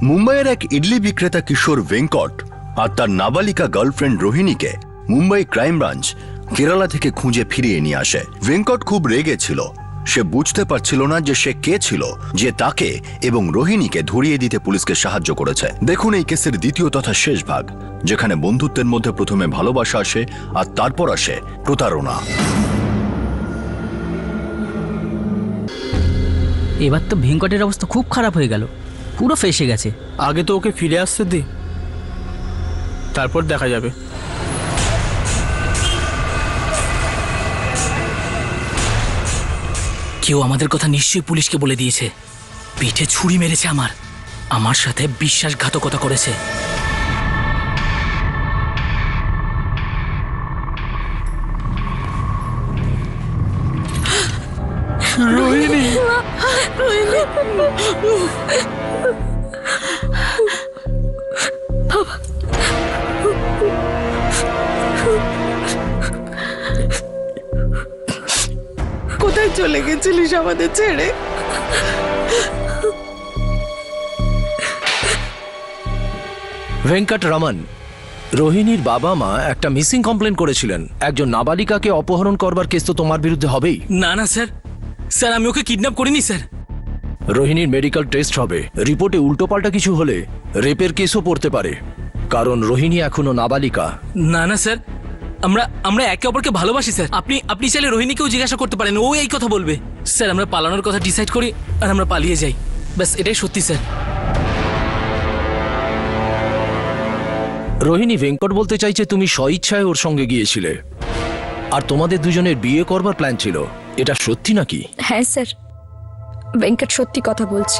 মুম্বাইয়ের এক ইডলি বিক্রেতা কিশোর ভেঙ্কট আর তার নাবালিকা গার্লফ্রেন্ড রোহিণীকে মুম্বাই ক্রাইম ব্রাঞ্চ কেরালা থেকে খুঁজে ফিরিয়ে নিয়ে আসে। ভেঙ্কট খুব রেগে ছিল। সে বুঝতে পারছিল না যে সে কে ছিল যে তাকে এবং রোহিণীকে ধরিয়ে দিতে পুলিশকে সাহায্য করেছে। দেখুন এই কেসের দ্বিতীয় তথা শেষ ভাগ, যেখানে বন্ধুত্বের মধ্যে প্রথমে ভালোবাসা আসে আর তারপর আসে প্রতারণা। এবার তো ভেঙ্কটের অবস্থা খুব খারাপ হয়ে গেল, পুরো ফেসে গেছে। আগে তো ওকে ফিরে আসতে দি, তারপর দেখা যাবে। কেউ আমাদের কথা নিশ্চয়ই পুলিশকে বলে দিয়েছে। পিঠে ছুরি মেরেছে, আমার সাথে বিশ্বাসঘাতকতা করেছে। রোহিণী, কোথায় চলে গেছিলিস আমাদের ছেড়ে? ভেঙ্কট রমন, রোহিণীর বাবা মা একটা মিসিং কমপ্লেন করেছিলেন। একজন নাবালিকাকে অপহরণ করবার কেস তো তোমার বিরুদ্ধে হবেই। না না স্যার, স্যার আমি ওকে কিডন্যাপ করিনি স্যার। রোহিণীর মেডিকেল টেস্ট হবে, রিপোর্টে উল্টোপাল্টা কিছু হলে রেপের কেসও পড়তে পারে, কারণ রোহিণী এখনো নাবালিকা। না না স্যার, আমরা একে অপরকে ভালোবাসি স্যার। আপনি চাইলে রোহিণীকেও জিজ্ঞাসা করতে পারেন, ও এই কথা বলবে। স্যার আমরা পালানোর কথা ডিসাইড করি আর আমরা পালিয়ে যাই, ব্যাস এটাই সত্যি স্যার। রোহিণী, ভেঙ্কট বলতে চাইছে তুমি স্বইচ্ছায় ওর সঙ্গে গিয়েছিলে আর তোমাদের দুজনের বিয়ে করবার প্ল্যান ছিল। এটা সত্যি নাকি? হ্যাঁ স্যার, ভেঙ্কট সত্যি কথা বলছে।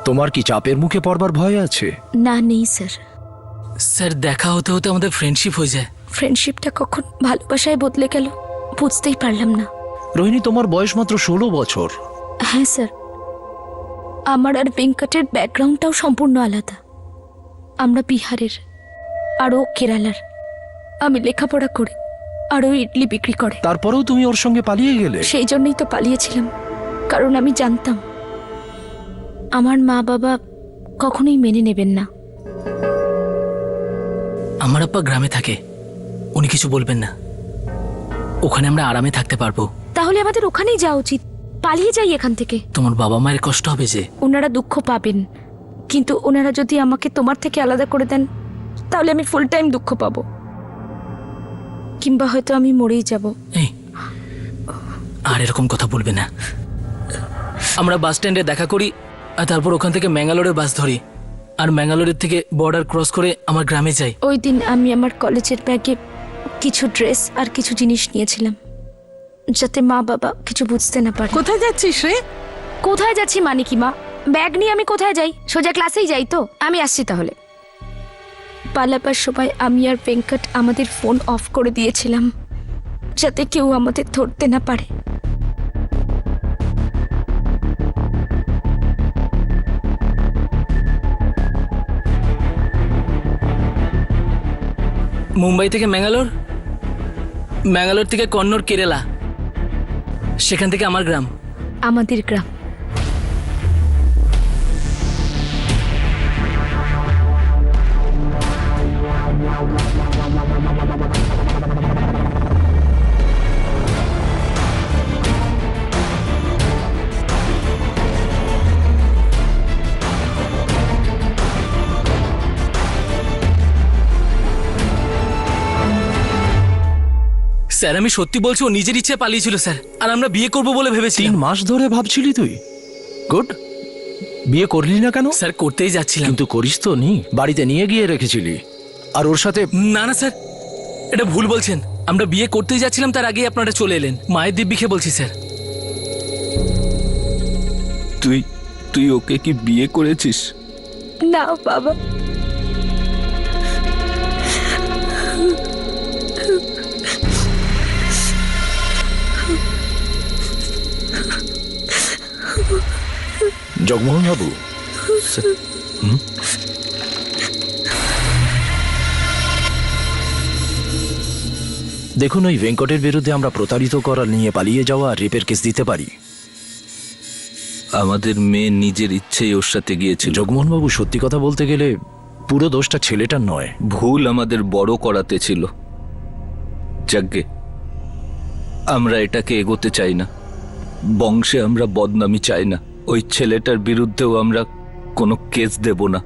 তোমার কি চাপের মুখে পড়বার ভয় আছে? না, নেই স্যার। স্যার দেখা হতে হতে আমাদের ফ্রেন্ডশিপ হয়ে যায়। ফ্রেন্ডশিপটা কখন ভালোবাসায় বদলে গেল বুঝতেই পারলাম না। রোহিণী, তোমার বয়স মাত্র 16 বছর। হ্যাঁ স্যার, আমার আর ভেঙ্কটের ব্যাকগ্রাউন্ডটাও সম্পূর্ণ আলাদা। আমরা বিহারের আর ও কেরালার। আমি লেখাপড়া করি আর ও ইডলি বিক্রি করে। তারপরেও তুমি ওর সঙ্গে পালিয়ে গেলে? সেই জন্যই তো পালিয়েছিলাম, কারণ আমি জানতাম আমার মা বাবা কখনোই মেনে নেবেন না। আমার আব্বা গ্রামে থাকে, উনি কিছু বলবেন না। ওখানে আমরা আরামে থাকতে পারবো। তাহলে আমাদের ওখানেই যাওয়া উচিত। পালিয়ে যাই এখান থেকে। তোমার বাবা মায়ের কষ্ট হবে যে। ওনারা দুঃখ পাবেন, কিন্তু ওনারা যদি আমাকে তোমার থেকে আলাদা করে দেন তাহলে আমি ফুল টাইম দুঃখ পাবো, কিংবা হয়তো আমি মরেই যাব। এই আর এরকম কথা বলবে না। আমরা বাস স্ট্যান্ডে দেখা করি আর তারপর ওখান থেকে ম্যাঙ্গালোরের বাস ধরি আর ম্যাঙ্গালোরের থেকে বর্ডার ক্রস করে আমার গ্রামে যাই। ওই দিন আমি আমার কলেজের ব্যাগে কিছু ড্রেস আর কিছু জিনিস নিয়েছিলাম, যাতে মা বাবা কিছু বুঝতে না পারে। কোথায় যাচ্ছিস রে? কোথায় যাচ্ছি মানে কি মা? ব্যাগ নিয়ে আমি কোথায় যাই? সোজা ক্লাসেই যাই তো। আমি আসছি তাহলে। পালাবার সময় আমি আর ভেঙ্কট আমাদের ফোন অফ করে দিয়েছিলাম, যাতে কেউ আমাদের ধরতে না পারে। মুম্বাই থেকে ম্যাঙ্গালোর, ম্যাঙ্গালোর থেকে কন্নড় কেরালা, সেখান থেকে আমার গ্রাম। আমাদের গ্রাম। স্যার আমি সত্যি বলছি, ও নিজের ইচ্ছে পালিয়েছিল স্যার, আর আমরা বিয়ে করব বলে ভেবেছি। 3 মাস ধরে ভাবছিলি তুই? গুড। বিয়ে করলি না কেন? স্যার করতেই যাচ্ছিলাম। কিন্তু করিস তো নি, বাড়িতে নিয়ে গিয়ে রেখেছিলি আর ওর সাথে। না না স্যার, এটা ভুল বলছেন। আমরা বিয়ে করতেই যাচ্ছিলাম, তার আগেই আপনারা চলে এলেন। মায়ের দিব্যি খেয়ে বলছি স্যার। তুই ওকে কি বিয়ে করেছিস? না বাবা, জগমোহন বাবু, দেখুন ওই ভেঙ্কটের বিরুদ্ধে আমরা প্রতারিত করা নিয়ে পালিয়ে যাওয়া আর রেপের কেস দিতে পারি, আমাদের মেয়ে নিজের ইচ্ছেই ওর সাথে গিয়েছিল। জগমোহনবাবু, সত্যি কথা বলতে গেলে পুরো দোষটা ছেলেটার নয়। ভুল আমাদের বড় করাতে ছিল। যাজ্ঞে, আমরা এটাকে এগোতে চাই না। বংশে আমরা বদনামি চাই না। ওই ছেলেটার বিরুদ্ধেও আমরা কোনো কেস দেব না।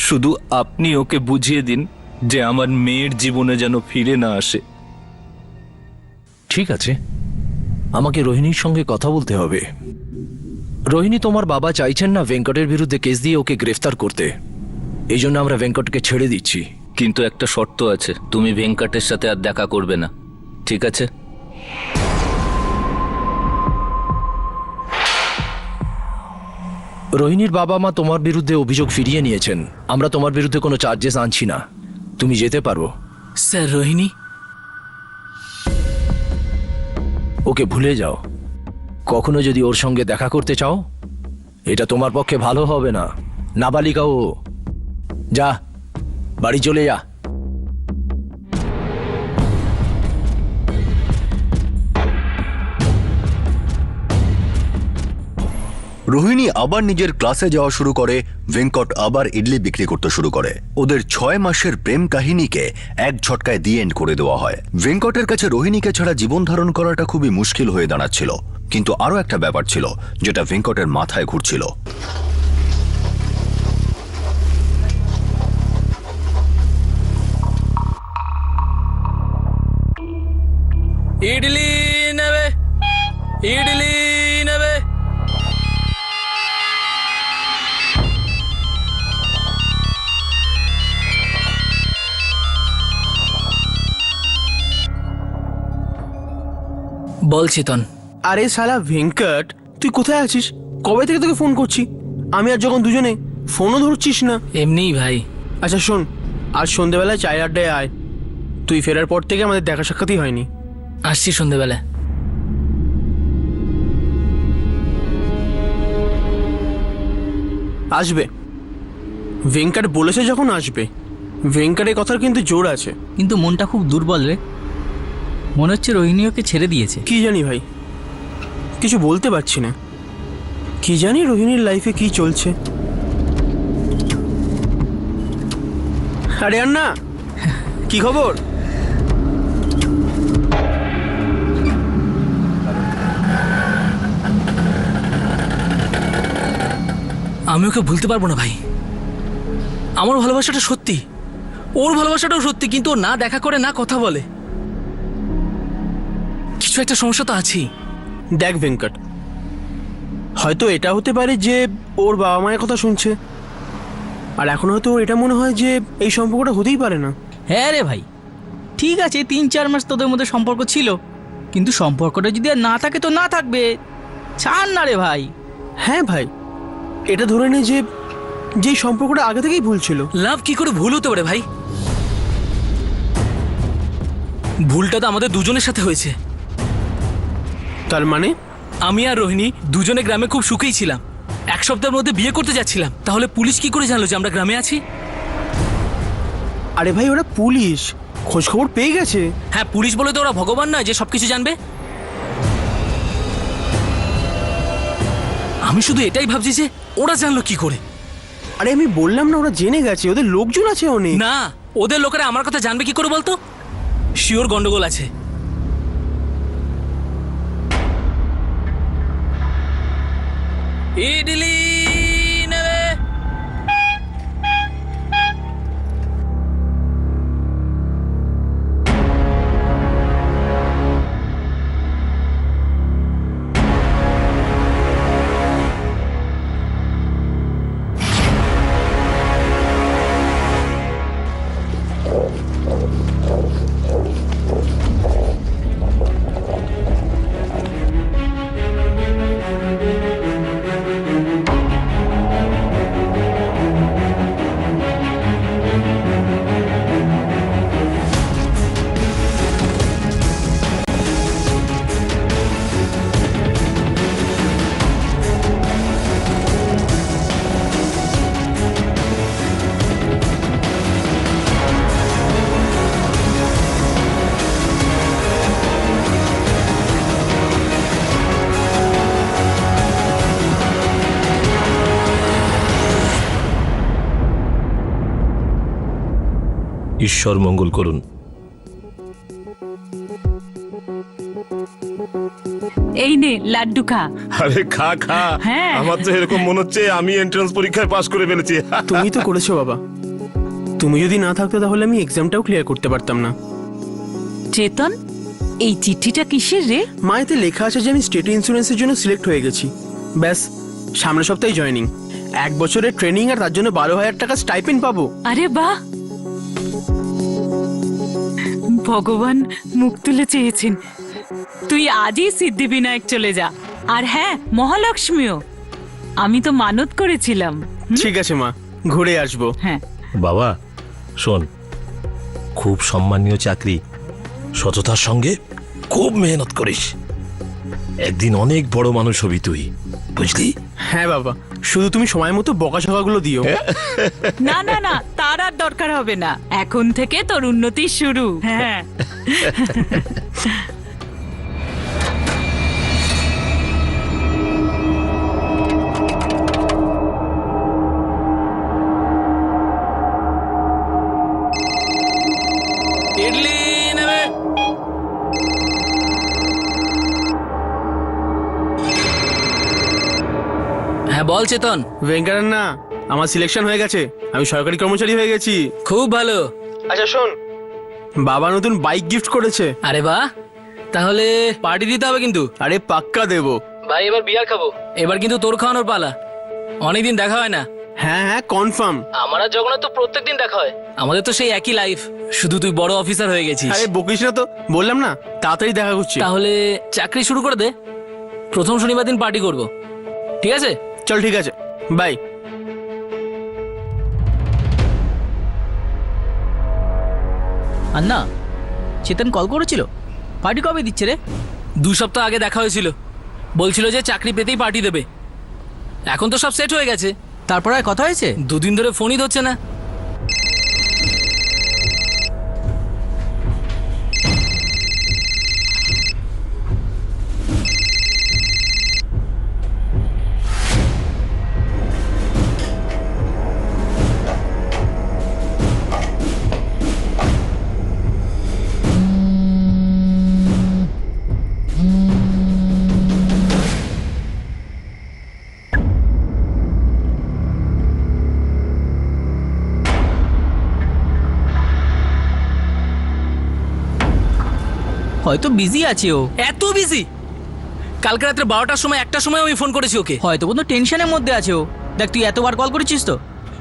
শুধু আপনি ওকে বুঝিয়ে দিন যে আমার মেয়ের জীবনে যেন ফিরে না আসে। ঠিক আছে, আমাকে রোহিণীর সঙ্গে কথা বলতে হবে। রোহিণী, তোমার বাবা চাইছেন না ভেঙ্কটের বিরুদ্ধে কেস দিয়ে ওকে গ্রেফতার করতে। এই জন্য আমরা ভেঙ্কটকে ছেড়ে দিচ্ছি। কিন্তু একটা শর্ত আছে, তুমি ভেঙ্কটের সাথে আর দেখা করবে না, ঠিক আছে? রোহিণীর বাবা মা তোমার বিরুদ্ধে অভিযোগ ফিরিয়ে নিয়েছেন। আমরা তোমার বিরুদ্ধে কোনো চার্জেস আনছি না, তুমি যেতে পারো। স্যার, রোহিণী ওকে ভুলে যাও। কখনো যদি ওর সঙ্গে দেখা করতে চাও, এটা তোমার পক্ষে ভালো হবে না। নাবালিকা ও। যা, বাড়ি চলে যা। রোহিণী আবার নিজের ক্লাসে যাওয়া শুরু করে। ভেঙ্কট আবার ইডলি বিক্রি করতে শুরু করে। ওদের 6 মাসের প্রেম কাহিনীকে এক ঝটকায় দি এন্ড করে দেওয়া হয়। ভেঙ্কটের কাছে রোহিণীকে ছাড়া জীবন ধারণ করাটা খুবই মুশকিল হয়ে দাঁড়াচ্ছিল। কিন্তু আরো একটা ব্যাপার ছিল যেটা ভেঙ্কটের মাথায় ঘুরছিল। ইডলি নেবে, ইডলি নেবে। বল চেতন। আরে শালা ভেঙ্কট, তুই কোথায় আছিস? কবে থেকে তোকে ফোন করছি আমি, আর যখন দুজনে ফোনও ধরছিস না। এমনিই ভাই। আচ্ছা শোন, আজ সন্ধেবেলায় চায়ের আড্ডায় আয়। তুই ফেরার পর থেকে আমাদের দেখা সাক্ষাৎই হয়নি। আসছি সন্ধেবেলা। আসবে, ভেঙ্কট বলেছে যখন আসবে। ভেঙ্কটের কথার কিন্তু জোর আছে। কিন্তু মনটা খুব দুর্বল রে। মনে হচ্ছে রোহিণী ওকে ছেড়ে দিয়েছে। কি জানি ভাই, কিছু বলতে পারছি না। কি জানি রোহিণীর লাইফে কি চলছে। আরে আন্না, কি খবর? আমি ওকে ভুলতে পারবো না ভাই। আমার ভালোবাসাটা সত্যি, ওর ভালোবাসাটাও সত্যি, কিন্তু ও না দেখা করে, না কথা বলে। কিছু একটা সমস্যা তো আছেই। দেখ ভেঙ্কট, হয়তো এটা হতে পারে যে ওর বাবা মায়ের কথা শুনছে, আর এখন হয়তো ওর এটা মনে হয় যে এই সম্পর্কটা হতেই পারে না। হ্যাঁ রে ভাই, ঠিক আছে 3-4 মাস তোদের মধ্যে সম্পর্ক ছিল, কিন্তু সম্পর্কটা যদি আর না থাকে তো না থাকবে। ছাড় না রে ভাই। হ্যাঁ ভাই, এটা ধরে নে যে যেই সম্পর্কটা আগে থেকেই ভুল ছিল। লাভ কি করে ভুল হতে পারে ভাই? ভুলটা তো আমাদের দুজনের সাথে হয়েছে। তার মানে আমি আর রোহিণী দুজনে গ্রামে খুব সুখেই ছিলাম। 1 সপ্তাহের মধ্যে বিয়ে করতে যাচ্ছিলাম। তাহলে পুলিশ কি করে জানলো যে আমরা গ্রামে আছি? আরে ভাই, ওরা পুলিশ, খোঁজ খবর পেয়ে গেছে। হ্যাঁ, পুলিশ বলে তো ওরা ভগবান নয় যে সবকিছু জানবে। আমি শুধু এটাই ভাবছি যে ওরা জানলো কি করে। আরে আমি বললাম না, ওরা জেনে গেছে, ওদের লোকজন আছে অনেক। না, ওদের লোকেরা আমার কথা জানবে কি করে বলতো? শিওর গন্ডগোল আছে। ইডলি নেবে। ঈশ্বর মঙ্গল করুন। এই নে লাড্ডু খা। আরে খা খা, হ্যাঁ। আমার তো এরকম মনে হচ্ছে আমি এন্ট্রান্স পরীক্ষায় পাশ করে ফেলেছি। তুমি তো করেছো বাবা, তুমি যদি না থাকতো তাহলে আমি এক্সামটাও ক্লিয়ার করতে পারতাম না। চেতন, এই চিঠিটা কিসের রে? মায়েতে লেখা আছে যে আমি স্টেট ইন্স্যুরেন্সের জন্য সিলেক্ট হয়ে গেছি। ব্যাস, সামনের সপ্তাহে জয়েনিং, 1 বছরের ট্রেনিং, আর তার জন্য 12,000 টাকা স্টাইপেন্ড পাবো। আরে বাহ, ভগবান মুখ তুলে চেয়েছেন। তুই আজই সিদ্ধিবিনায়ক চলে যা। আর হ্যাঁ, মহালক্ষ্মীও, আমি তো মানত করেছিলাম। ঠিক আছে মা, ঘুরে আসবো। হ্যাঁ, বাবা শোন, খুব সম্মানীয় চাকরি, সততার সঙ্গে খুব মেহনত করিস, একদিন অনেক বড় মানুষ হবি তুই, বুঝলি? হ্যাঁ বাবা, শুধু তুমি সময় মতো বকাঝকাগুলো দিও। না না না, তার আর দরকার হবে না, এখন থেকে তোর উন্নতি শুরু। হ্যাঁ, ইডলি নেবে? হ্যাঁ বল চেতন। ভেঙ্কারান্না, আমার সিলেকশন হয়ে গেছে, আমি সরকারি কর্মচারী হয়ে গেছি। খুব ভালো। আচ্ছা শোন, বাবা নতুন বাইক গিফট করেছে। আরে বাহ, তাহলে পার্টি দিতে হবে কিন্তু। আরে পাক্কা দেবো। ভাই এবার বিয়ার খাবো, এবার কিন্তু তোর খাওয়ানোর পালা। অনেকদিন দেখা হয় না। হ্যাঁ হ্যাঁ, কনফার্ম। আমার আর জগন্নাথ তো প্রত্যেকদিন দেখা হয়, আমাদের তো সেই একই লাইফ, শুধু তুই বড় অফিসার হয়ে গেছিস। আরে বকিস না তো, বললাম না তাড়াতাড়ি দেখা করছি। তাহলে চাকরি শুরু করে দে, প্রথম শনিবার দিন পার্টি করব, ঠিক আছে? চল ঠিক আছে, বাই। আন্না, চেতন কল করেছিল, পার্টি কবে দিচ্ছে রে? 2 সপ্তাহ আগে দেখা হয়েছিল, বলছিল যে চাকরি পেতেই পার্টি দেবে। এখন তো সব সেট হয়ে গেছে। তারপর আর কথা হয়েছে? 2 দিন ধরে ফোনই ধরছে না। হয়তো বিজি আছে ও। এত বিজি? কালকে রাত্রে 12টার সময় 1টার সময় আমি ফোন করেছি ওকে। হয়তো কোনো টেনশনের মধ্যে আছে ও। দেখ, তুই এতবার কল করেছিস তো,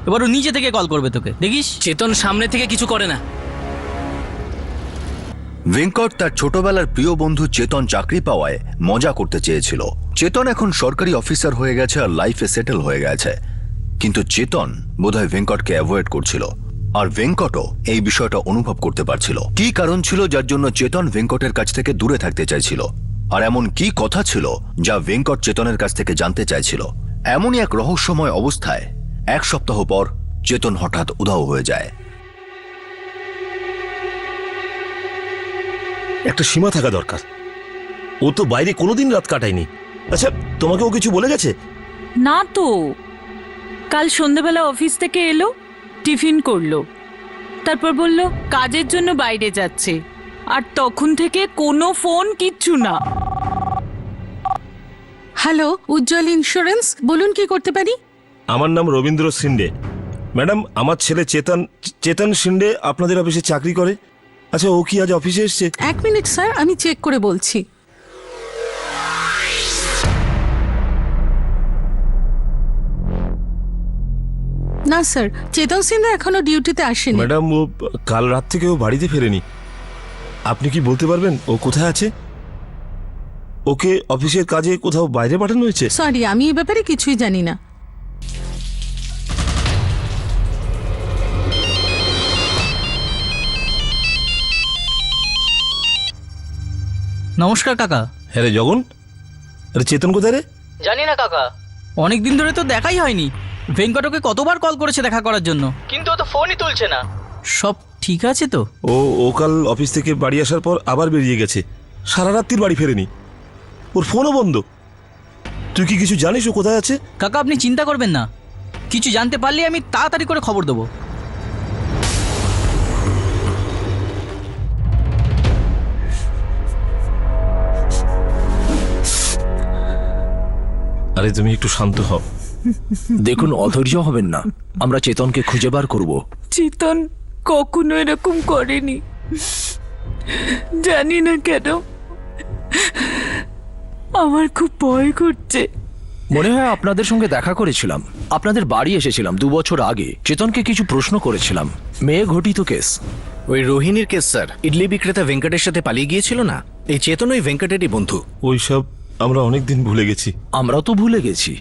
এবার ও নিজে থেকে কল করবে তোকে, দেখিস। চেতন সামনে থেকে কিছু করে না। ভেঙ্কট তার ছোটবেলার প্রিয় বন্ধু চেতন চাকরি পাওয়ায় মজা করতে চেয়েছিল। চেতন এখন সরকারি অফিসার হয়ে গেছে আর লাইফে সেটেল হয়ে গেছে, কিন্তু চেতন বোধহয় ভেঙ্কটকে অ্যাভয়েড করছিল, আর ভেঙ্কটও এই বিষয়টা অনুভব করতে পারছিল। কি কারণ ছিল যার জন্য চেতন ভেঙ্কটের কাছ থেকে দূরে থাকতে চাইছিল, আর এমন কি কথা ছিল যা ভেঙ্কট চেতনের কাছ থেকে জানতে চাইছিল? এমনই এক রহস্যময় অবস্থায় 1 সপ্তাহ পর চেতন হঠাৎ উধাও হয়ে যায়। একটা সীমা থাকা দরকার, ও তো বাইরে কোনোদিন রাত কাটায়নি। আচ্ছা, তোমাকে ও কিছু বলে গেছে? না তো, কাল সন্ধ্যাবেলা অফিস থেকে এলো, টিফিন করলো, তারপর বলল কাজের জন্য বাইরে যাচ্ছে, আর তখন থেকে কোনো ফোন, কিচ্ছু না। হ্যালো, উজ্জ্বল ইন্স্যুরেন্স, বলুন কি করতে পারি? আমার নাম রবীন্দ্র শিন্ডে। ম্যাডাম, আমার ছেলে চেতন শিন্ডে আপনাদের অফিসে চাকরি করে। আচ্ছা, ও কি আজ অফিসে এসছে? 1 মিনিট স্যার, আমি চেক করে বলছি। না স্যার, চেতন সিনহা এখনো ডিউটিতে আসেনি। ম্যাডাম, ও কাল রাত থেকে ও বাড়িতে ফেরেনি। আপনি কি বলতে পারবেন ও কোথায় আছে? ওকে অফিসের কাজে কোথাও বাইরে পাঠানো হয়েছে? সরি, আমি এই ব্যাপারে কিছুই জানি না। নমস্কার কাকা। হ্যাঁ রে জগন, আরে চেতন কোথায় রে? জানি না কাকা, অনেকদিন ধরে তো দেখাই হয়নি। ভেঙ্কটকে কতবার কল করেছে দেখা করার জন্য, কিন্তু ও তো ফোনই তুলছে না। সব ঠিক আছে তো? ও কাল অফিস থেকে বাড়ি আসার পর আবার বেরিয়ে গেছে, সারা রাত্রির বাড়ি ফেরেনি, ওর ফোনও বন্ধ। তুই কি কিছু জানিস ও কোথায় আছে? কাকা আপনি চিন্তা করবেন না, কিছু জানতে পারলে আমি তাড়াতাড়ি করে খবর দেবো। আরে তুমি একটু শান্ত হও। দেখুন, অধৈর্য হবেন না, আমরা চেতনকে খুঁজে বার করব। চেতন কখনো এরকম করেনি, জানি না কেন আমার খুব ভয় করছে। মনে হয় আপনাদের সঙ্গে দেখা করেছিলাম, আপনাদের বাড়ি এসেছিলাম 2 বছর আগে। চেতনকে কিছু প্রশ্ন করেছিলাম, মেয়ে ঘটিত কেস। ওই রোহিণীর কেস স্যার, ইডলি বিক্রেতা ভেঙ্কটের সাথে পালিয়ে গিয়েছিল না, এই চেতন ওই ভেঙ্কটেরই বন্ধু। ওইসব আমরা অনেকদিন ভুলে গেছি। আমরাও তো ভুলে গেছি।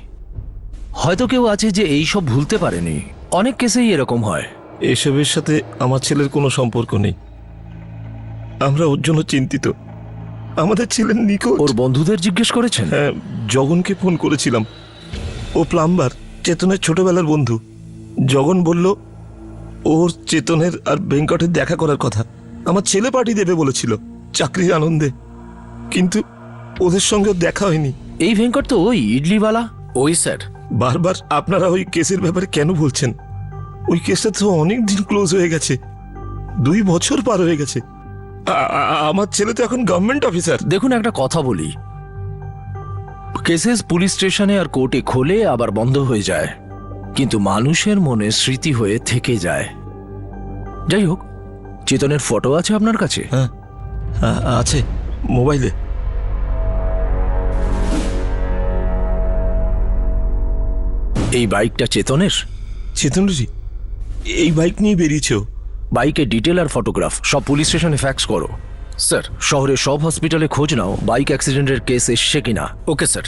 হয়তো কেউ আছে যে এই সব ভুলতে পারেনি। অনেক কেসেই এরকম হয়। এসবের সাথে আমার ছেলের কোনো সম্পর্ক নেই। আমরা ওর জন্য চিন্তিত। আমাদের ছেলের নিখোঁজ। ওর বন্ধুদের জিজ্ঞেস করেছেন? হ্যাঁ, জগনকে ফোন করেছিলাম। ও প্লাম্বার, চেতনের ছোটবেলার বন্ধু। জগন বলল ওর চেতনের আর ভেঙ্কটের দেখা করার কথা। আমার ছেলে পার্টি দেবে বলেছিল চাকরির আনন্দে, কিন্তু ওদের সঙ্গে ওর দেখা হয়নি। এই ভেঙ্কট তো ওই ইডলিওয়ালা। ওই স্যার। বারবার আপনারা ওই কেসের ব্যাপারে কেন বলছেন? ওই কেসটা তো অনেক দিন ক্লোজ হয়ে গেছে, 2 বছর পার হয়ে গেছে। আমার ছেলে তো এখন গভর্নমেন্ট অফিসার। দেখুন, একটা কথা বলি, কেসেস পুলিশ স্টেশনে আর কোর্টে খোলে আবার বন্ধ হয়ে যায়, কিন্তু মানুষের মনে স্মৃতি হয়ে থেকে যায়। যাই হোক, চেতনের ফটো আছে আপনার কাছে? হ্যাঁ, আছে মোবাইলে। এই বাইকটা চেতনের? চেতনজি এই বাইক নিয়ে বেরিয়েছে। বাইকের ডিটেল আর ফটোগ্রাফ সব পুলিশ স্টেশনে ফ্যাক্স করো। স্যার। শহরের সব হসপিটালে খোঁজ নাও বাইক অ্যাক্সিডেন্টের কেস এসছে কিনা। Okay sir.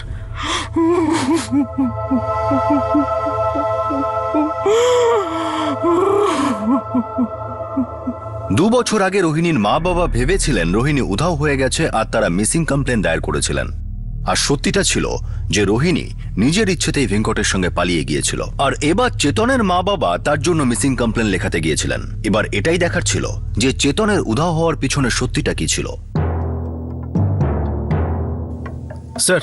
দু বছর আগে রোহিণীর মা বাবা ভেবেছিলেন রোহিণী উধাও হয়ে গেছে আর তারা মিসিং কমপ্লেন দায়ের করেছিলেন। আর সত্যিটা ছিল যে রোহিণী নিজের ইচ্ছেতেই ভেঙ্কটের সঙ্গে পালিয়ে গিয়েছিল। আর এবার চেতনের মা বাবা তার জন্য মিসিং কমপ্লেন লেখাতে গিয়েছিলেন। এবার এটাই দেখার ছিল যে চেতনের উধাও হওয়ার পিছনে সত্যিটা কি ছিল। স্যার,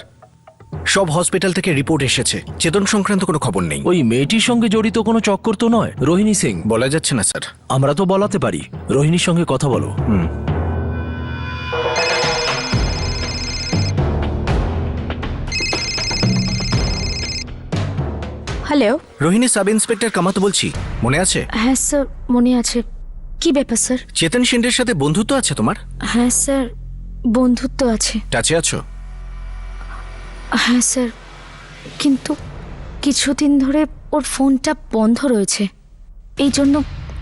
সব হসপিটাল থেকে রিপোর্ট এসেছে, চেতন সংক্রান্ত কোনো খবর নেই। ওই মেয়েটির সঙ্গে জড়িত কোনো চক্কর তো নয়? রোহিণী সিং? বলা যাচ্ছে না স্যার। আমরা তো বলাতে পারি। রোহিণীর সঙ্গে কথা বলো। Hello. Rohini sub inspector Kamat বলছি, মনে আছে? হ্যাঁ স্যার, মনে আছে। কি ব্যাপার স্যার? চেতন শিন্ডের সাথে বন্ধুত্ব আছে তোমার? হ্যাঁ স্যার, বন্ধুত্ব আছে। টাচে আছো? হ্যাঁ স্যার, কিন্তু কিছুদিন ধরে ওর ফোনটা বন্ধ রয়েছে, এই জন্য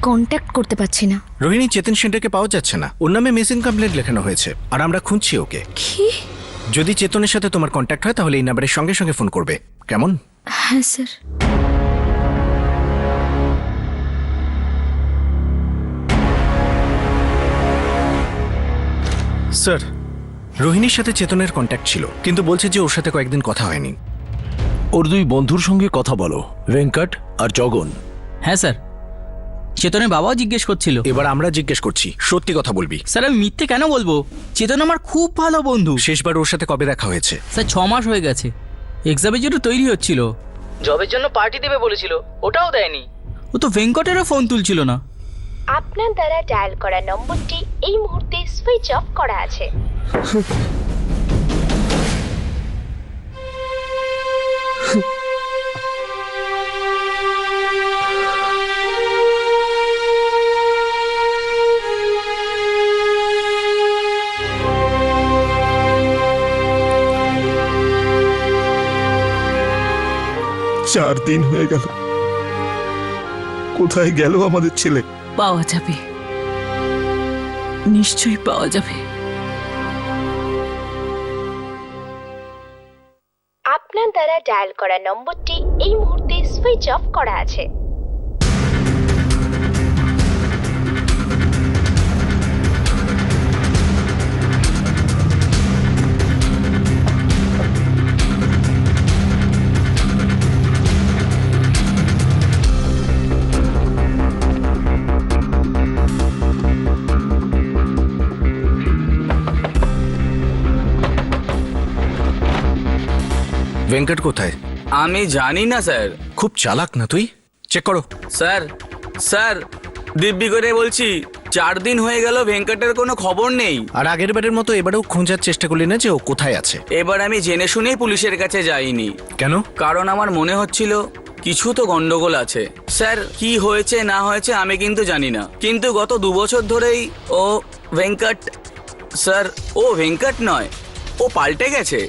কন্ট্যাক্ট করতে পারছি না। রোহিণী, চেতন শিন্ডেকে পাওয়া যাচ্ছে না, ওর নামে মিসিং কমপ্লেন্ট লেখানো হয়েছে আর আমরা খুঁজছি ওকে। কি? যদি চেতনের সাথে তোমার কন্ট্যাক্ট হয় তাহলে এই নাম্বারের সঙ্গে সঙ্গে ফোন করবে, কেমন? হ্যাঁ স্যার। স্যার, রোহিণীর সাথে চেতনের কন্ট্যাক্ট ছিল, কিন্তু বলছে যে ওর সাথে কয়েকদিন কথা হয়নি। ওর 2 বন্ধুর সঙ্গে কথা বলো, ভেঙ্কট আর জগন। হ্যাঁ স্যার, চেতনের বাবাও জিজ্ঞেস করছিল। এবার আমরা জিজ্ঞেস করছি, সত্যি কথা বলবি? স্যার, আমি মিথ্যে কেন বলবো? চেতন আমার খুব ভালো বন্ধু। শেষবার ওর সাথে কবে দেখা হয়েছে? স্যার, 6 মাস হয়ে গেছে। এক্সামের জন্য তৈরি হচ্ছিল, জবের জন্য পার্টি দেবে বলেছিল, ওটাও দেয়নি। ও তো ভেঙ্কটেরও ফোন তুলছিল না। আপনার দ্বারা ডায়াল করা নম্বরটি এই মুহূর্তে সুইচ অফ করা আছে। চার দিন হয়ে গেল, কোথায় গেল আমাদের ছেলে? পাওয়া যাবে, নিশ্চয়ই পাওয়া যাবে। আপনার দ্বারা ডায়াল করা নম্বরটি এই মুহূর্তে সুইচ অফ করা আছে। ভেঙ্কট কোথায়? আমি জানি না স্যার। খুব চালাক না তুই? চেক করো। স্যার, স্যার দিব্যি করে বলছি 4 দিন হয়ে গেল ভেঙ্কটের কোনো খবর নেই। আর আগের বারের মতো এবারেও খোঁজার চেষ্টা করলি না যে ও কোথায় আছে? এবার আমি জেনে শুনেই পুলিশের কাছে যাইনি। কেন? কারণ আমার মনে হচ্ছিল কিছু তো গন্ডগোল আছে। স্যার কি হয়েছে না হয়েছে আমি কিন্তু জানি না, কিন্তু গত 2 বছর ধরেই ও ভেঙ্কট, স্যার ও ভেঙ্কট নয়, ও পাল্টে গেছে।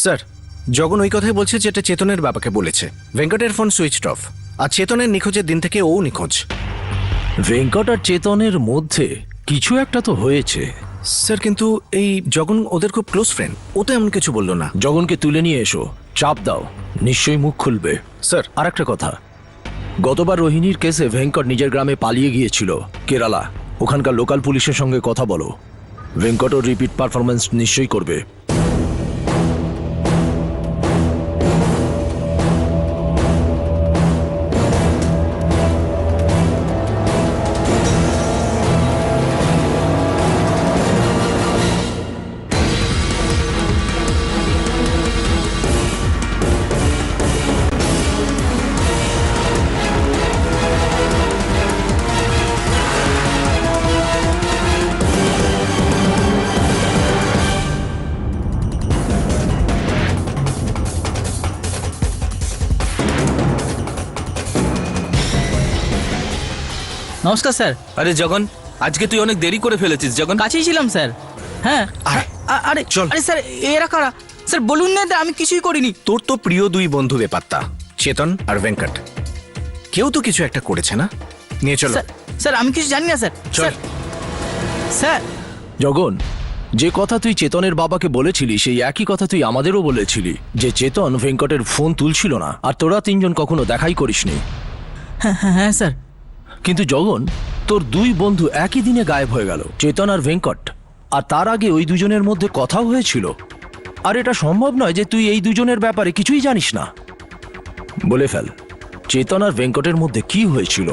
স্যার, জগন ওই কথাই বলছে যেটা চেতনের বাবাকে বলেছে। ভেঙ্কটের ফোন সুইচড অফ, আর চেতনের নিখোঁজের দিন থেকে ও নিখোঁজ। ভেঙ্কট আর চেতনের মধ্যে কিছু একটা তো হয়েছে। স্যার কিন্তু এই জগন ওদের খুব ক্লোজ ফ্রেন্ড, ও তো এমন কিছু বললো না। জগনকে তুলে নিয়ে এসো, চাপ দাও, নিশ্চয়ই মুখ খুলবে। স্যার, আর একটা কথা, গতবার রোহিণীর কেসে ভেঙ্কট নিজের গ্রামে পালিয়ে গিয়েছিল কেরালা। ওখানকার লোকাল পুলিশের সঙ্গে কথা বলো, ভেঙ্কট ওর রিপিট পারফরমেন্স নিশ্চয়ই করবে। নমস্কার স্যার। আরে জগন, আজকে তুই অনেক দেরি করে ফেলেছিস। জগন, কাছেই ছিলাম স্যার। হ্যাঁ আরে চল। আরে স্যার এরা কারা? স্যার বলুন না, আমি কিছুই করিনি। তোর তো প্রিয় 2 বন্ধু বেপাত্তা, চেতন আর ভেঙ্কট। কেউ তো কিছু একটা করেছে না? নিয়ে চলো। স্যার আমি কিছু জানি না স্যার। চল। স্যার জগন, যে কথা তুই চেতনের বাবাকে বলেছিলি সেই একই কথা তুই আমাদেরও বলেছিলি, যে চেতন ভেঙ্কটের ফোন তুলছিল না আর তোরা 3 জন কখনো দেখাই করিসনি। হ্যাঁ স্যার। কিন্তু জগন, তোর 2 বন্ধু একই দিনে গায়েব হয়ে গেল, চেতন আর ভেঙ্কট। আর তার আগে ওই দুজনের মধ্যে কথাও হয়েছিল। আর এটা সম্ভব নয় যে তুই এই দুজনের ব্যাপারে কিছুই জানিস না। বলে ফেল, চেতন আর ভেঙ্কটের মধ্যে কি হয়েছিল?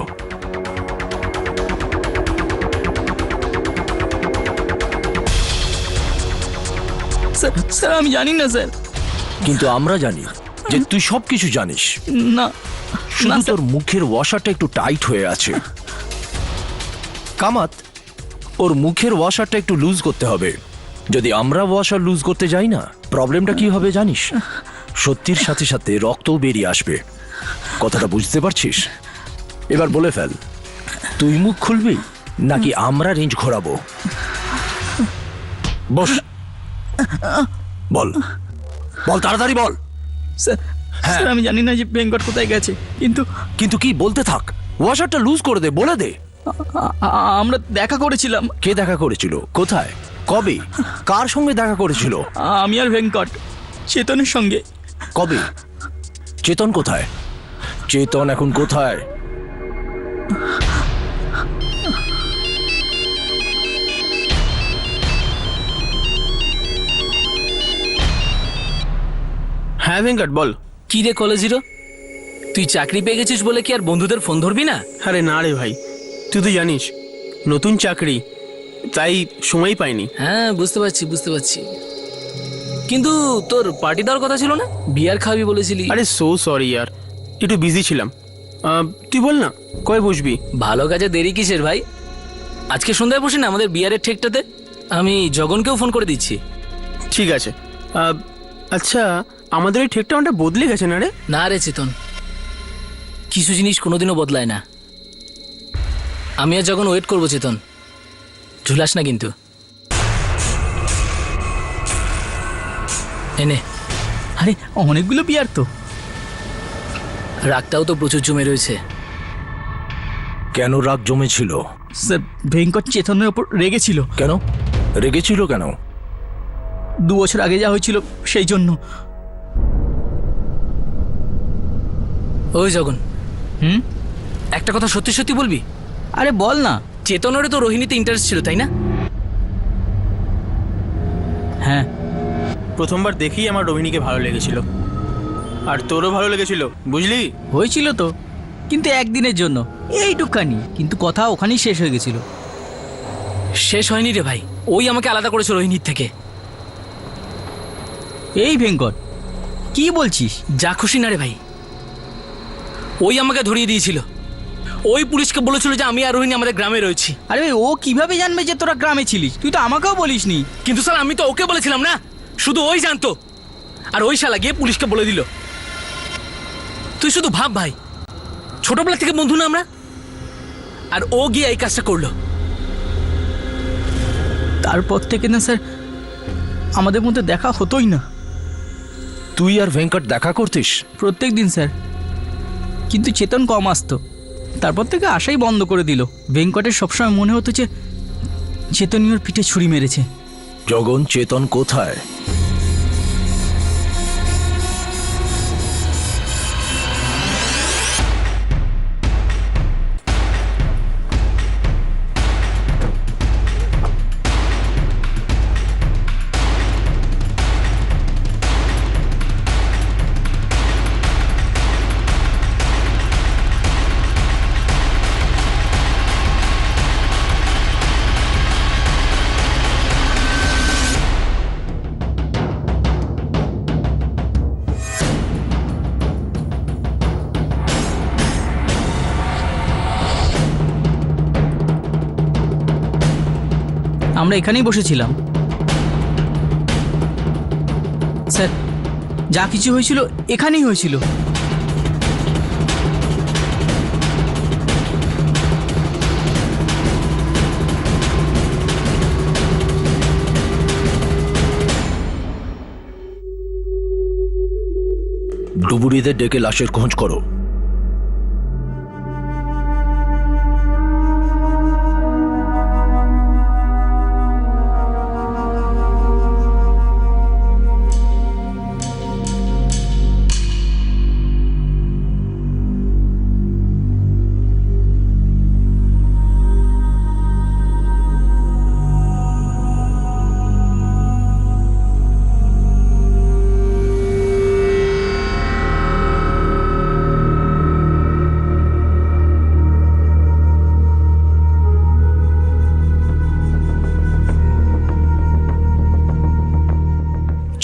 স্যার আমি জানি না স্যার। কিন্তু আমরা জানি যে তুই সবকিছু জানিস। না, শুধু তোর মুখের ওয়াশারটা একটু টাইট হয়ে আছে। কামাত, ওর মুখের ওয়াশারটা একটু লুজ করতে হবে। যদি আমরা ওয়াশার লুজ করতে যাই না, প্রবলেমটা কি হবে জানিস? সত্যির সাথে সাথে রক্তও বেরিয়ে আসবে। কথাটা বুঝতে পারছিস? এবার বলে ফেল, তুই মুখ খুলবি নাকি আমরা রেঞ্জ ঘোরাবো? বস, বল বল, তাড়াতাড়ি বল। স্যার আমি জানি না যে ভেঙ্কট কোথায় গেছে, কিন্তু কি বলতে থাক। ওয়াশারটা লুজ করে দে, বলে দে। আমরা দেখা করেছিলাম। কে দেখা করেছিল? কোথায়? কবে? কার সঙ্গে দেখা করেছিল? আমি আর ভেঙ্কট চেতনের সঙ্গে। কবে? চেতন কোথায়? চেতন এখন কোথায়? হ্যাঁ ভেঙ্কট বল। কি রে কলেজিরো, তুই চাকরি পেয়ে গেছিস বলে কি আর বন্ধুদের ফোন ধরবি না? আরে না রে ভাই, তুই তো জানিস নতুন চাকরি, তাই সময় পাইনি। হ্যাঁ বুঝতে পারছি। কিন্তু তোর পার্টি দেওয়ার কথা ছিল না? বিয়ার খাবি বলেছিলি। আরে সো সরি ইয়ার, একটু বিজি ছিলাম। তুই বল না কবে বসবি? ভালো কাজে দেরি কিসের ভাই? আজকে সন্ধ্যায় বসি না আমাদের বিয়ারের ঠেকটাতে। আমি জগনকেও ফোন করে দিচ্ছি। ঠিক আছে। আচ্ছা, আমাদের এই ঠেকটা অনেকটা বদলে গেছে না রে? না রে চেতন, কিছু জিনিস কোনোদিনও বদলায় না। আমি আর যখন ওয়েট করবো চেতন, ঝুলাস না কিন্তু। এনে, আরে অনেকগুলো বিয়ার তো। রাগটাও তো প্রচুর জমে রয়েছে। কেন রাগ জমেছিল? স্যার ভেঙ্কট চেতনের ওপর রেগেছিল। কেন রেগেছিল? কেন? 2 বছর আগে যা হয়েছিল সেই জন্য। ওই জগন, একটা কথা সত্যি সত্যি বলবি? আরে বল না। চেতনেরও তো রোহিণীতে ইন্টারেস্ট ছিল, তাই না? হ্যাঁ। প্রথমবার দেখেই আমার রোহিণীকে ভালো লেগেছিল, আর তোরও ভালো লেগেছিল, বুঝলি? হয়েছিল তো, কিন্তু একদিনের জন্য, এইটুকানি। কিন্তু কথা ওখানেই শেষ হয়ে গেছিল। শেষ হয়নি রে ভাই, ওই আমাকে আলাদা করেছে রোহিণীর থেকে। এই ভেঙ্কট, কি বলছিস? যা খুশি না রে ভাই, ওই আমাকে ধরিয়ে দিয়েছিল। ওই পুলিশকে বলেছিল যে আমি আর রোহিণী আমাদের গ্রামে রয়েছি। আরে ভাই, ও কিভাবে জানবে যে তোরা গ্রামে ছিলিস? তুই তো আমাকেও বলিসনি। কিন্তু স্যার আমি তো ওকে বলেছিলাম না, শুধু ওই জানতো। আর ওই শালা গিয়ে পুলিশকে বলে দিল। তুই শুধু ভাব ভাই, ছোটবেলা থেকে বন্ধু না আমরা, আর ও গিয়ে এই কাজটা করলো। তারপর থেকে না স্যার আমাদের মধ্যে দেখা হতোই না। তুই আর ভেঙ্কট দেখা করতিস? প্রত্যেক দিন স্যার, কিন্তু চেতন কম আসতো। তারপর থেকে আসাই বন্ধ করে দিল। ভেঙ্কটের সবসময় মনে হতো যে চেতনই ওর পিঠে ছুরি মেরেছে। জগন, চেতন কোথায়? আমরা এখানেই বসেছিলাম স্যার, যা কিছু হয়েছিল এখানেই হয়েছিল। ডুবুরিদের ডেকে লাশের খোঁজ করো।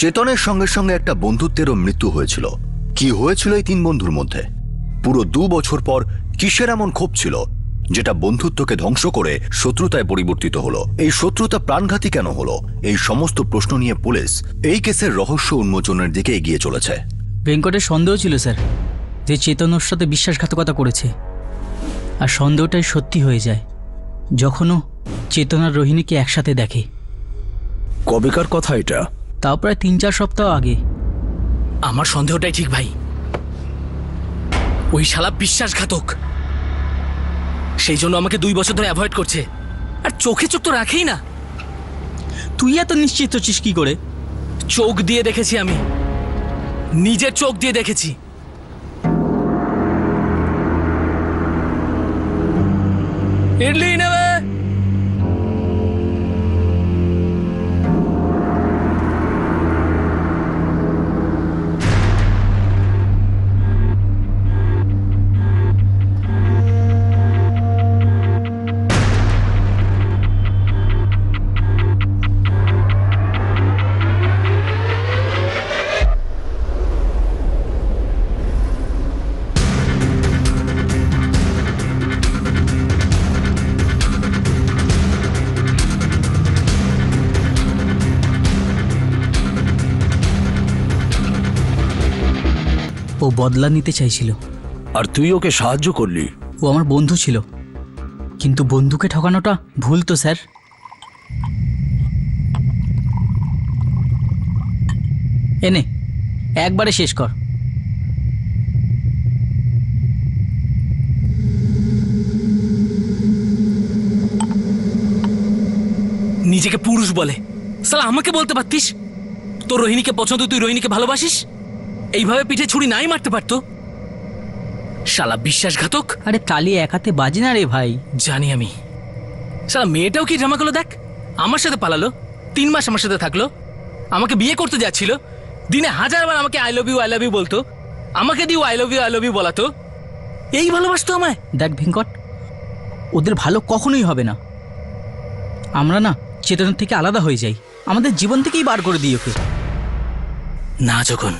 চেতনের সঙ্গে সঙ্গে একটা বন্ধুত্বেরও মৃত্যু হয়েছিল। কি হয়েছিল এই তিন বন্ধুর মধ্যে? পুরো 2 বছর পর কিসের এমন ক্ষোভ ছিল যেটা বন্ধুত্বকে ধ্বংস করে শত্রুতায় পরিবর্তিত হলো? এই শত্রুতা প্রাণঘাতী কেন হলো? এই সমস্ত প্রশ্ন নিয়ে পুলিশ এই কেসের রহস্য উন্মোচনের দিকে এগিয়ে চলেছে। ভেঙ্কটের সন্দেহ ছিল স্যার যে চেতন ওর সাথে বিশ্বাসঘাতকতা করেছে, আর সন্দেহটাই সত্যি হয়ে যায় যখনও চেতন আর রোহিণীকে একসাথে দেখে। কবেকার কথা এটা? তাও প্রায় 3-4 সপ্তাহ আগে। আমার সন্দেহটাই ঠিক ভাই, ওই শালা বিশ্বাসঘাতক। সেই জন্য আমাকে 2 বছর ধরে অ্যাভয়েড করছে, আর চোখে চোখ তো রাখেই না। তুই এত নিশ্চিত হচ্ছিস কি করে? চোখ দিয়ে দেখেছি আমি, নিজের চোখ দিয়ে দেখেছি। ইডলি নেবে? ও বদলা নিতে চাইছিল, আর তুই ওকে সাহায্য করলি। ও আমার বন্ধু ছিল, কিন্তু বন্ধুকে ঠকানোটা ভুল তো স্যার। এনে একবারে শেষ কর। নিজেকে পুরুষ বলে, সালা আমাকে বলতে পারতিস তোর রোহিণীকে পছন্দ, তুই রোহিণীকে ভালোবাসিস। এইভাবে পিঠে ছুরি নাই মারতে পারতো। শালা বিশ্বাসঘাতক। আরে তালি এক হাতে বাজে না রে ভাই। জানি আমি। শালা মেয়েটাও কি ড্রামা করলো দেখ, আমার সাথে পালালো, 3 মাস আমার সাথে থাকলো, আমাকে বিয়ে করতে যাচ্ছিল, দিনে 1000 বার আমাকে আই লাভ ইউ বলতো, আমাকে দিও আই লাভ ইউ বলাতো। এই ভালোবাসতো আমায়। দেখ ভেঙ্কট, ওদের ভালো কখনোই হবে না। আমরা না চেতন থেকে আলাদা হয়ে যাই, আমাদের জীবন থেকেই বার করে দিই ওকে। না যখন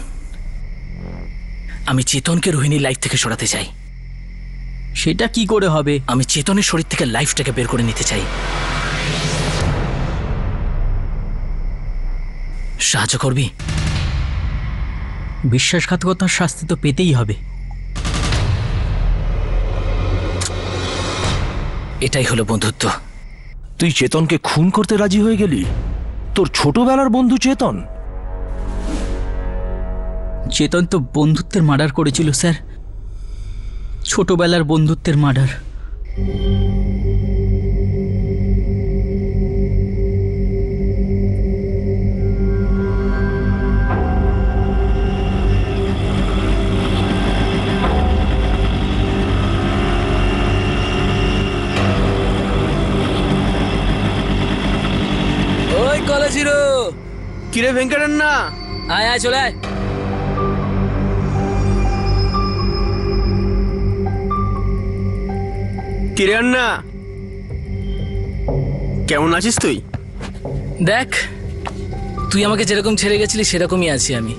আমি চেতনকে রোহিণীর লাইফ থেকে সরাতে চাই। সেটা কি করে হবে? আমি চেতনের শরীর থেকে লাইফটাকে বের করে নিতে চাই। সাহায্য করবি? বিশ্বাসঘাতকতার শাস্তি তো পেতেই হবে। এটাই হলো বন্ধুত্ব। তুই চেতনকে খুন করতে রাজি হয়ে গেলি? তোর ছোটবেলার বন্ধু চেতন? চেতন তো বন্ধুত্বের মার্ডার করেছিল স্যার, ছোটবেলার বন্ধুত্বের মার্ডার। ওই কলেজিরো, কিরে ভেঙ্কটের না? আয় আয় চলে আয়। কিরে আন্না, কেমন আছিস তুই? দেখ, তুই আমাকে যেরকম ছেড়ে গেছিলি সেরকমই আছি আমি।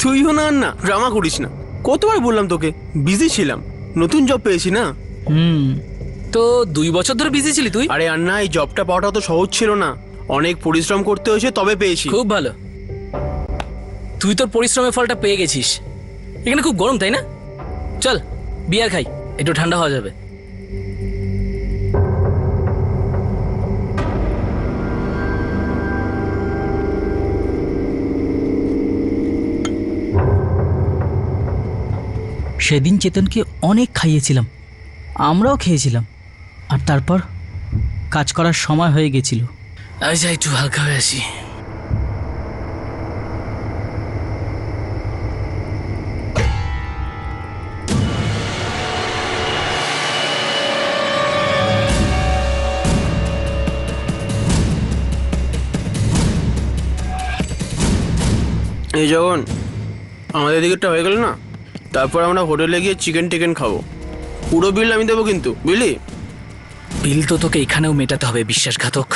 তুইও না আন্না, ড্রামা করিস না। কতবার বললাম তোকে, বিজি ছিলাম, নতুন জব পেয়েছি না। তো 2 বছর ধরে বিজি ছিলি তুই? আরে আন্না, এই জবটা পাওয়াটা তো সহজ ছিল না, অনেক পরিশ্রম করতে হয়েছে তবে পেয়েছি। খুব ভালো, তুই তোর পরিশ্রমের ফলটা পেয়ে গেছিস। এখানে খুব গরম তাই না? চল বিয়ার খাই, একটু ঠান্ডা হওয়া যাবে। সেদিন চেতনকে অনেক খাইয়েছিলাম, আমরাও খেয়েছিলাম, আর তারপর কাজ করার সময় হয়ে গেছিল। আমি যাই একটু হালকা হয়ে আসি। এই যখন আমাদের দিকেরটা হয়ে গেল না, তারপর আমরা হোটেলে গিয়ে চিকেন টিকেন খাবো। পুরো বিল আমি দেবো কিন্তু, বুঝলি? বিল তো তোকে এখানেও মেটাতে হবে, বিশ্বাসঘাতক।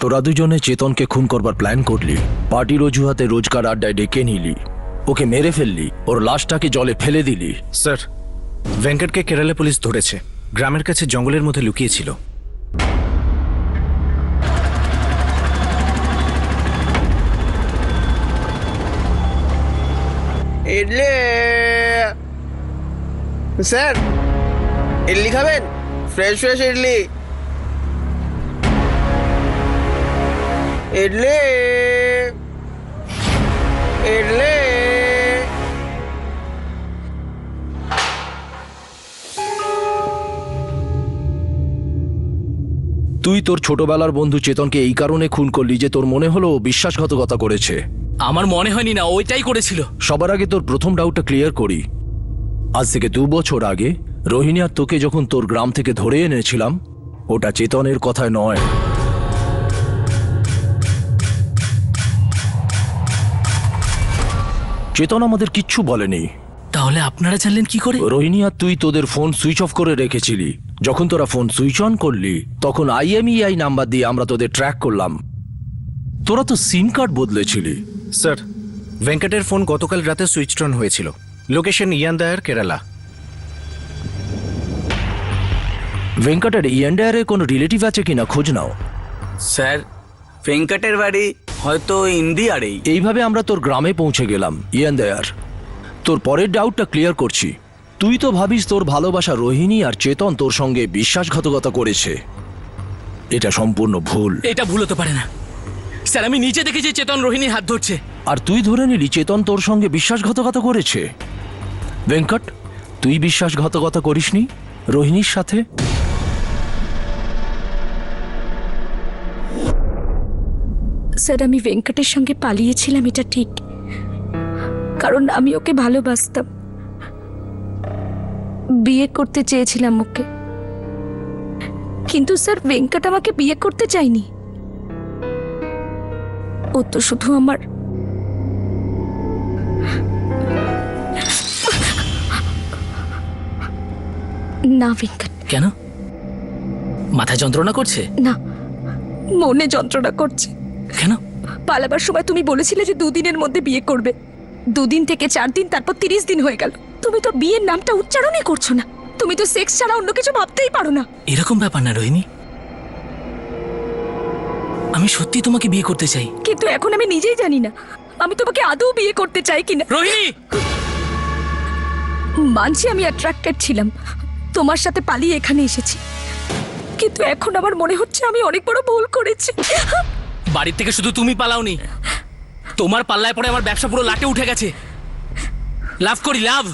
তোরা দুজনে চেতনকে খুন করবার প্ল্যান করলি, পার্টির অজুহাতে রোজকার আড্ডায় ডেকে নিলি, ওকে মেরে ফেললি, ওর লাশটাকে জলে ফেলে দিলি। স্যার, ভেঙ্কটকে কেরালা পুলিশ ধরেছে, গ্রামের কাছে জঙ্গলের মধ্যে লুকিয়েছিল। ইডলি স্যার, ইডলি খাবেন? Fresh fresh idli. ইডলি ইডলি। তুই তোর ছোটবেলার বন্ধু চেতনকে এই কারণে খুন করলি যে তোর মনে হলো ও বিশ্বাসঘাতকতা করেছে। আমার মনে হয়নি না, ওইটাই করেছিল। সবার আগে তোর প্রথম ডাউটটা ক্লিয়ার করি। আজ থেকে 2 বছর আগে রোহিণী আর তোকে যখন তোর গ্রাম থেকে ধরে এনেছিলাম, ওটা চেতনের কথায় নয়। চেতন আমাদের কিচ্ছু বলেনি। তাহলে আপনারা জানলেন কি করে? রোহিণী আর তুই তোদের ফোন সুইচ অফ করে রেখেছিলি। যখন তোরা ফোন সুইচ অন করলি তখন IMEI নাম্বার দিয়ে আমরা তোদের ট্র্যাক করলাম। তোরা তো সিম কার্ড বদলেছিলি। স্যার, ভেঙ্কটের ফোন গতকাল রাতে সুইচ অন হয়েছিল। লোকেশন ইয়ান্দায়ার, কেরালা। ভেঙ্কটের ইয়ান্ডায়ারে কোনো রিলেটিভ আছে কিনা খোঁজ নাও। স্যার, ভেঙ্কটের বাড়ি হয়তো ইন্ডিয়ারেই। এইভাবে আমরা তোর গ্রামে পৌঁছে গেলাম, ইয়ান্দায়ার। তোর পরের ডাউটটা ক্লিয়ার করছি। তুই তো ভাবিস তোর ভালোবাসা রোহিণী আর চেতন তোর সঙ্গে বিশ্বাসঘাতকতা করেছে। এটা সম্পূর্ণ ভুল। এটা ভুল হতে পারে না স্যার, আমি নিচে দেখেছি চেতন রোহিণীর হাত ধরছে। আর তুই ধরে নিলি চেতন তোর সঙ্গে বিশ্বাসঘাতকতা করেছে। ভেঙ্কট, তুই বিশ্বাসঘাতকতা করিসনি রোহিণীর সাথে? স্যার, আমি ভেঙ্কটের সঙ্গে পালিয়েছিলাম, এটা ঠিক, কারণ আমি ওকে ভালোবাসতাম, বিয়ে করতে চেয়েছিলাম ওকে। কিন্তু স্যার, ভেঙ্কট আমাকে বিয়ে করতে চায়নি। ও তো শুধু আমার না ভেঙ্কট। কেন, মাথায় যন্ত্রণা করছে? না, মনে যন্ত্রণা করছে। কেন? পালাবার সময় তুমি বলেছিলে যে 2 দিনের মধ্যে বিয়ে করবে। 2 দিন থেকে 4 দিন, তারপর 30 দিন হয়ে গেল। তুমি তো বিয়ের নামটা উচ্চারণই করছো না। তুমি তো সেক্স ছাড়া অন্য কিছু ভাবতেই পারো না। এরকম ব্যাপার না রোহিণী, আমি সত্যি তোমাকে বিয়ে করতে চাই। কিন্তু এখন আমি নিজেই জানি না আমি তোমাকে আদৌ বিয়ে করতে চাই কিনা। রোহিণী, মানছি আমি অ্যাট্রাক্টেড ছিলাম, তোমার সাথে পালিয়ে এখানে এসেছি, কিন্তু এখন আমার মনে হচ্ছে আমি অনেক বড় ভুল করেছি। বাড়ির থেকে শুধু তুমি পালাওনি, তোমার পাল্লায় পড়ে আমার ব্যবসা পুরো লাটে উঠে গেছে। লাভ করি, লাভ।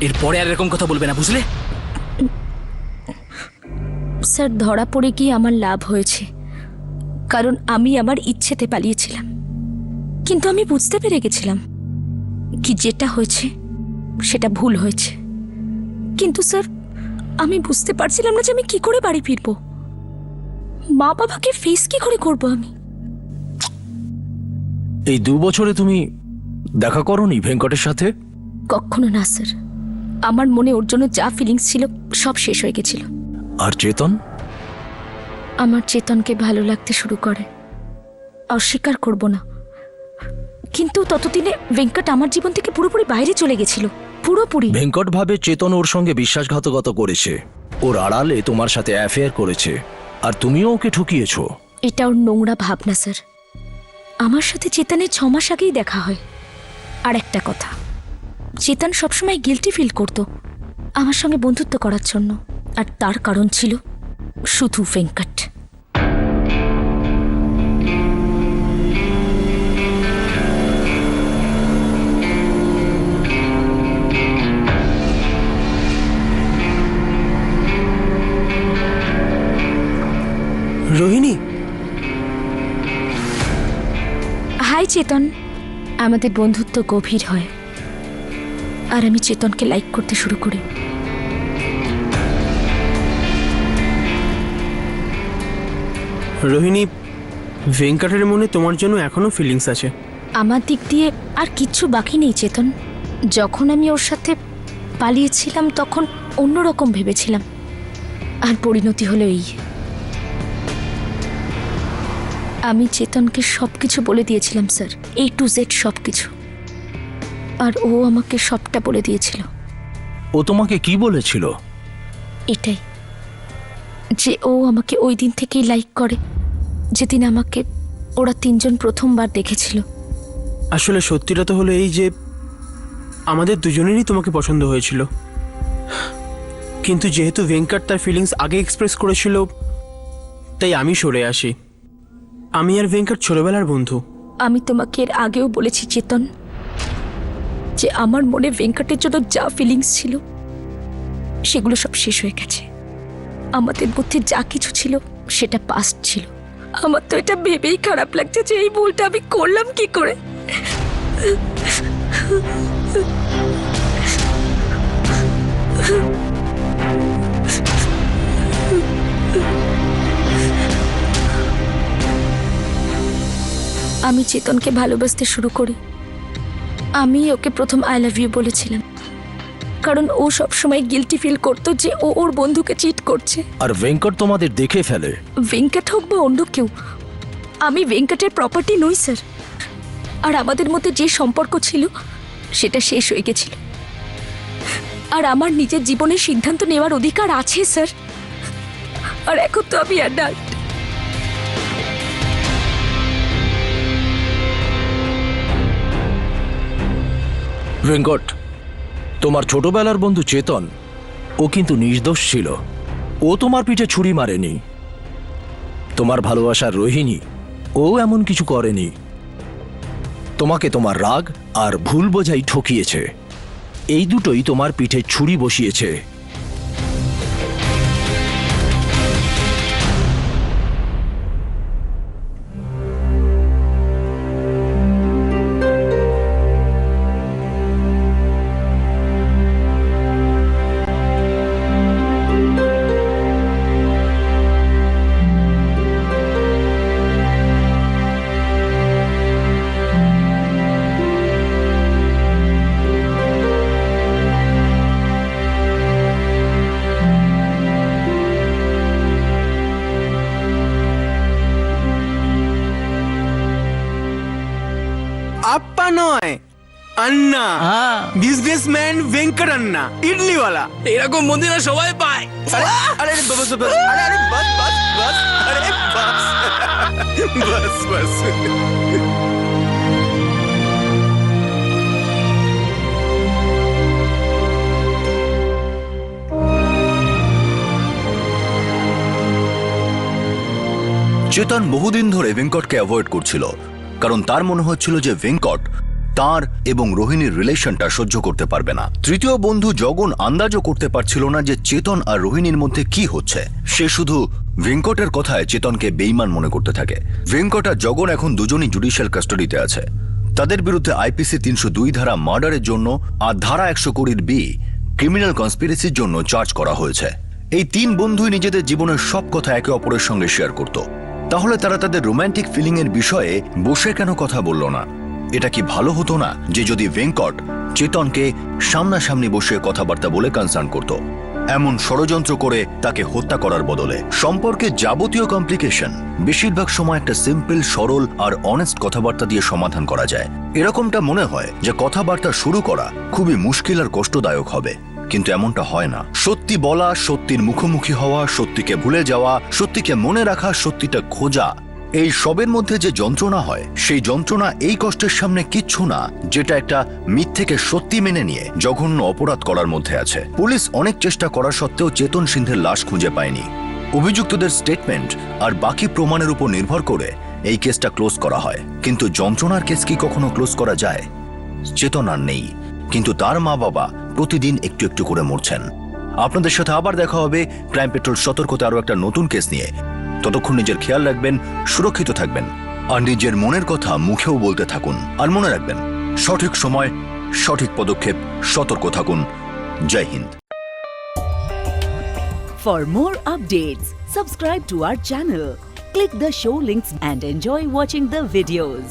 এরপরে আর এরকম কথা বলবে না, বুঝলে? স্যার, ধরা পড়ে গিয়ে আমার লাভ হয়েছে, কারণ আমি আমার ইচ্ছেতে পালিয়েছিলাম। কিন্তু আমি বুঝতে পেরে গেছিলাম কি যেটা হয়েছে সেটা ভুল হয়েছে। কিন্তু স্যার, আমি বুঝতে পারছিলাম না যে আমি কি করে বাড়ি ফিরবো। মা বাবাকে ফেস কি করে করব আমি। এই 2 বছরে তুমি দেখা করোনি ভেঙ্কটের সাথে? কখনো না স্যার, আমার মনে ওর জন্য যা ফিলিংস ছিল সব শেষ হয়ে গেছিল। আর চেতন? আমার চেতনকে ভালো লাগতে শুরু করে, অস্বীকার করব না। কিন্তু ততদিনে ভেঙ্কট আমার জীবন থেকে পুরোপুরি বাইরে চলে গেছিল, পুরোপুরি। ভেঙ্কট ভাবে চেতন ওর সঙ্গে বিশ্বাসঘাতকতা করেছে, ওর আড়ালে তোমার সাথে অ্যাফেয়ার করেছে, আর তুমিও ওকে ঠকিয়েছো। এটা ওর নোংরা ভাবনা স্যার। আমার সাথে চেতনের 6 মাস আগেই দেখা হয়। আর একটা কথা, চেতন সবসময় গিল্টি ফিল করতো আমার সঙ্গে বন্ধুত্ব করার জন্য, আর তার কারণ ছিল শুধু ভেঙ্কট। রোহিণী, হাই চেতন। আমাদের বন্ধুত্ব গভীর হয়, আর আমি চেতনকে লাইক করতে শুরু করি। রোহিণী, ভেঙ্কটের মনে তোমার জন্য এখনো ফিলিংস আছে। আমার দিক দিয়ে আর কিচ্ছু বাকি নেই চেতন। যখন আমি ওর সাথে পালিয়েছিলাম তখন অন্যরকম ভেবেছিলাম, আর পরিণতি হলো এই। আমি চেতনকে সবকিছু বলে দিয়েছিলাম স্যার, A to Z সবকিছু, আর ও আমাকে সবটা বলে দিয়েছিল। ও তোমাকে কি বলেছিল? এটাই যে ও আমাকে ওই দিন থেকেই লাইক করে যেদিন আমাকে ওরা 3 জন প্রথমবার দেখেছিল। আসলে সত্যিটা তো হলো এই যে আমাদের দুজনেরই তোমাকে পছন্দ হয়েছিল, কিন্তু যেহেতু ভেঙ্কট তার ফিলিংস আগে এক্সপ্রেস করেছিল তাই আমি সরে আসি। আমি আর ভেঙ্কট ছোটবেলার বন্ধু। আমি তোমাকে এর আগেও বলেছি চেতন যে আমার মনে ভেঙ্কটের জন্য যা ফিলিংস ছিল সেগুলো সব শেষ হয়ে গেছে। আমাদের মধ্যে যা কিছু ছিল সেটা পাস্ট ছিল। আমার তো এটা ভেবেই খারাপ লাগছে যে এই ভুলটা আমি করলাম কি করে। আমি চেতনকে ভালোবাসতে শুরু করি। আমি ওকে প্রথম আই লাভ ইউ বলেছিলাম, কারণ ও সবসময় গিল্টি ফিল করতো যে ও ওর বন্ধুকে চিট করছে। আর ভেঙ্কট তোমাদের দেখে ফেলে। ভেঙ্কট হোক বা অন্য কেউ, আমি ভেঙ্কটের প্রপার্টি নই স্যার। আর আমাদের মধ্যে যে সম্পর্ক ছিল সেটা শেষ হয়ে গেছিল, আর আমার নিজের জীবনের সিদ্ধান্ত নেওয়ার অধিকার আছে স্যার। আর এখন তো আমি অ্যাডাল্ট। ভেঙ্কট, তোমার ছোটবেলার বন্ধু চেতন, ও কিন্তু নির্দোষ ছিল। ও তোমার পিঠে ছুরি মারেনি। তোমার ভালোবাসার রোহিণী, ও এমন কিছু করেনি। তোমাকে তোমার রাগ আর ভুল বোঝাই ঠকিয়েছে। এই দুটোই তোমার পিঠে ছুরি বসিয়েছে। আপ্পা নয়, আন্না। হ্যাঁ। বিজনেসম্যান ভেঙ্কট আন্না, ইডলিওয়ালা। এরকম মন্দিরে সবাই পায়। আরে আরে বাস বাস, আরে আরে বাস বাস বাস, আরে বাস বাস বাস। চেতন বহুদিন ধরে ভেঙ্কটকে অ্যাভয়েড করছিল, কারণ তার মনে হচ্ছিল যে ভেঙ্কট তার এবং রোহিণীর রিলেশনটা সহ্য করতে পারবে না। তৃতীয় বন্ধু জগন আন্দাজও করতে পারছিল না যে চেতন আর রোহিণীর মধ্যে কি হচ্ছে। সে শুধু ভেঙ্কটের কথায় চেতনকে বেইমান মনে করতে থাকে। ভেঙ্কট আর জগন এখন দুজনই জুডিশিয়াল কাস্টাডিতে আছে। তাদের বিরুদ্ধে আইপিসি 302 ধারা মার্ডারের জন্য আর ধারা 120B ক্রিমিনাল কনস্পিরেসির জন্য চার্জ করা হয়েছে। এই তিন বন্ধুই নিজেদের জীবনের সব কথা একে অপরের সঙ্গে শেয়ার করত। তাহলে তারা তাদের রোম্যান্টিক ফিলিং এর বিষয়ে বসে কেন কথা বলল না? এটা কি ভালো হতো না যে যদি ভেঙ্কট চেতনকে সামনাসামনি বসে কথাবার্তা বলে কনসার্ন করত, এমন ষড়যন্ত্র করে তাকে হত্যা করার বদলে? সম্পর্কে যাবতীয় কমপ্লিকেশন বেশিরভাগ সময় একটা সিম্পল, সরল আর অনেস্ট কথাবার্তা দিয়ে সমাধান করা যায়। এরকমটা মনে হয় যে কথাবার্তা শুরু করা খুবই মুশকিল আর কষ্টদায়ক হবে, কিন্তু এমনটা হয় না। সত্যি বলা, সত্যির মুখোমুখি হওয়া, সত্যিকে ভুলে যাওয়া, সত্যিকে মনে রাখা, সত্যিটা খোঁজা, এই সবের মধ্যে যে যন্ত্রণা হয়, সেই যন্ত্রণা এই কষ্টের সামনে কিচ্ছু না, যেটা একটা মিথ্যেকে সত্যি মেনে নিয়ে জঘন্য অপরাধ করার মধ্যে আছে। পুলিশ অনেক চেষ্টা করা সত্ত্বেও চেতন সিন্ধের লাশ খুঁজে পায়নি। অভিযুক্তদের স্টেটমেন্ট আর বাকি প্রমাণের উপর নির্ভর করে এই কেসটা ক্লোজ করা হয়। কিন্তু যন্ত্রণার কেস কি কখনো ক্লোজ করা যায়? চেতন আর নেই, কিন্তু তার মা বাবা প্রতিদিন একটু একটু করে মরছেন। আপনাদের সাথে আবার দেখা হবে ক্রাইম পেট্রোল সতর্কতা আরো একটা নতুন কেস নিয়ে। ততক্ষণ নিজের খেয়াল রাখবেন, সুরক্ষিত থাকবেন আর নিজের মনের কথা মুখেও বলতে থাকুন। আর মনে রাখবেন, সঠিক সময় সঠিক পদক্ষেপ, সতর্ক থাকুন। জয় Hind. For more updates, subscribe to our channel, click the show links and enjoy watching the videos.